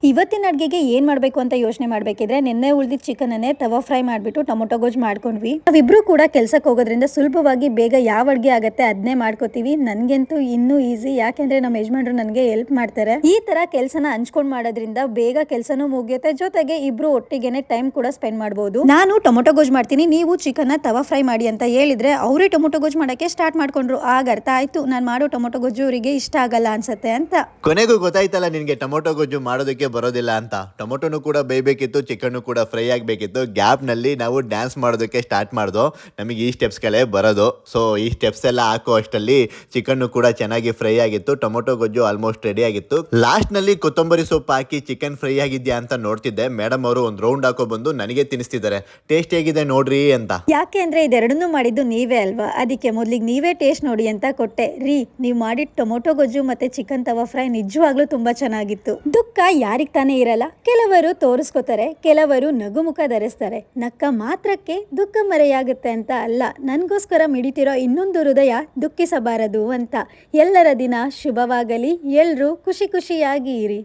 ಇವತ್ತಿನ ಅಡುಗೆಗೆ ಏನು ಮಾಡಬೇಕು ಅಂತ ಯೋಚನೆ ಮಾಡಬೇಕಿದ್ರೆ ನಿನ್ನೆ ಉಳಿದಿದ್ದ ಚಿಕನನ್ನೇ ತವಾ ಫ್ರೈ ಮಾಡಿಬಿಟ್ಟು ಟೊಮೊಟೊ ಗೊಜ್ಜು ಮಾಡ್ಕೊಂಡ್ವಿ. ನಾವಿಬ್ರು ಕೂಡ ಕೆಲಸಕ್ಕೆ ಹೋಗೋದ್ರಿಂದ ಸುಲಭವಾಗಿ ಬೇಗ ಯಾವ ಅಡುಗೆ ಆಗುತ್ತೆ ಅದನ್ನೇ ಮಾಡ್ಕೋತೀವಿ. ನನಗಂತೂ ಇನ್ನೂ ಈಸಿ, ಯಾಕೆಂದ್ರೆ ನಮ್ಮ ಯಜಮಾನ್ರು ನನಗೆ ಹೆಲ್ಪ್ ಮಾಡ್ತಾರೆ. ಈ ತರ ಕೆಲಸನ ಹಂಚ್ಕೊಂಡು ಮಾಡೋದ್ರಿಂದ ಬೇಗ ಕೆಲಸನೂ ಮುಗಿಯುತ್ತೆ, ಜೊತೆಗೆ ಇಬ್ರು ಒಟ್ಟಿಗೆನೆ ಟೈಮ್ ಕೂಡ ಸ್ಪೆಂಡ್ ಮಾಡಬಹುದು. ನಾನು ಟೊಮೊಟೊ ಗೊಜ್ಜು ಮಾಡ್ತೀನಿ, ನೀವು ಚಿಕನ್ನ ತವಾ ಫ್ರೈ ಮಾಡಿ ಅಂತ ಹೇಳಿದ್ರೆ ಅವರೇ ಟೊಮೊಟೊ ಗೊಜ್ಜು ಮಾಡಕ್ಕೆ ಸ್ಟಾರ್ಟ್ ಮಾಡ್ಕೊಂಡ್ರು. ಆಗ ಅರ್ಥ ಆಯ್ತು ನಾನು ಮಾಡೋ ಟೊಮೊಟೊ ಗೊಜ್ಜು ಅವರಿಗೆ ಇಷ್ಟ ಆಗಲ್ಲ ಅನ್ಸುತ್ತೆ ಅಂತ. ಕೊನೆಗೂ ಗೊತ್ತಾಯ್ತಲ್ಲ ನಿನ್ಗೆ ಟೊಮೊಟೊ ಗೊಜ್ಜು ಮಾಡೋದಕ್ಕೆ ಬರೋದಿಲ್ಲ ಅಂತ. ಟೊಮೊಟೊನು ಕೂಡ ಬೇಯಬೇಕಿತ್ತು, ಚಿಕನ್ ಕೂಡ ಫ್ರೈ ಆಗಬೇಕಿತ್ತು. ಗ್ಯಾಪ್ ನಲ್ಲಿ ನಾವು ಡ್ಯಾನ್ಸ್ ಮಾಡೋದಕ್ಕೆ ಸ್ಟಾರ್ಟ್ ಮಾಡ್ದೋ. ನಮಗೆ ಈ ಸ್ಟೆಪ್ಸ್ಗಳೇ ಬರೋದು. ಸೊ ಈ ಸ್ಟೆಪ್ಸ್ ಎಲ್ಲ ಹಾಕೋ ಅಷ್ಟಲ್ಲಿ ಚಿಕನ್ ಕೂಡ ಚೆನ್ನಾಗಿ ಫ್ರೈ ಆಗಿತ್ತು, ಟೊಮೊಟೊ ಗೊಜ್ಜು ಆಲ್ಮೋಸ್ಟ್ ರೆಡಿ ಆಗಿತ್ತು. ಲಾಸ್ಟ್ ನಲ್ಲಿ ಕೊತ್ತಂಬರಿ ಸೊಪ್ಪು ಹಾಕಿ ಚಿಕನ್ ಫ್ರೈ ಆಗಿದ್ಯಾ ಅಂತ ನೋಡ್ತಿದ್ದೆ. ಮೇಡಮ್ ಅವರು ಒಂದು ರೌಂಡ್ ಹಾಕೋ ಬಂದು ನನಗೆ ತಿನ್ನಿಸ್ತಿದ್ದಾರೆ, ಟೇಸ್ಟ್ ಹೇಗಿದೆ ನೋಡ್ರಿ ಅಂತ. ಯಾಕೆ ಅಂದ್ರೆ ಇದೆರಡನ್ನೂ ಮಾಡಿದ್ದು ನೀವೇ ಅಲ್ವಾ, ಅದಕ್ಕೆ ಮೊದ್ಲಿಗೆ ನೀವೇ ಟೇಸ್ಟ್ ನೋಡಿ ಅಂತ ಕೊಟ್ಟೆ. ನೀವು ಮಾಡಿದ ಟೊಮೊಟೊ ಗೊಜ್ಜು ಮತ್ತೆ ಚಿಕನ್ ತವಾ ಫ್ರೈ ನಿಜವಾಗ್ಲೂ ತುಂಬಾ ಚೆನ್ನಾಗಿತ್ತು. ದುಃಖ ಯಾರಿಗ್ ತಾನೇ ಇರಲ್ಲ, ಕೆಲವರು ತೋರಿಸ್ಕೋತಾರೆ, ಕೆಲವರು ನಗುಮುಖ ಧರಿಸ್ತಾರೆ. ನಕ್ಕ ಮಾತ್ರಕ್ಕೆ ದುಃಖ ಮರೆಯಾಗುತ್ತೆ ಅಂತ ಅಲ್ಲ, ನನ್ಗೋಸ್ಕರ ಮಿಡಿತಿರೋ ಇನ್ನೊಂದು ಹೃದಯ ದುಃಖಿಸಬಾರದು ಅಂತ. ಎಲ್ಲರ ದಿನ ಶುಭವಾಗಲಿ, ಎಲ್ರೂ ಖುಷಿ ಖುಷಿಯಾಗಿ ಇರಿ.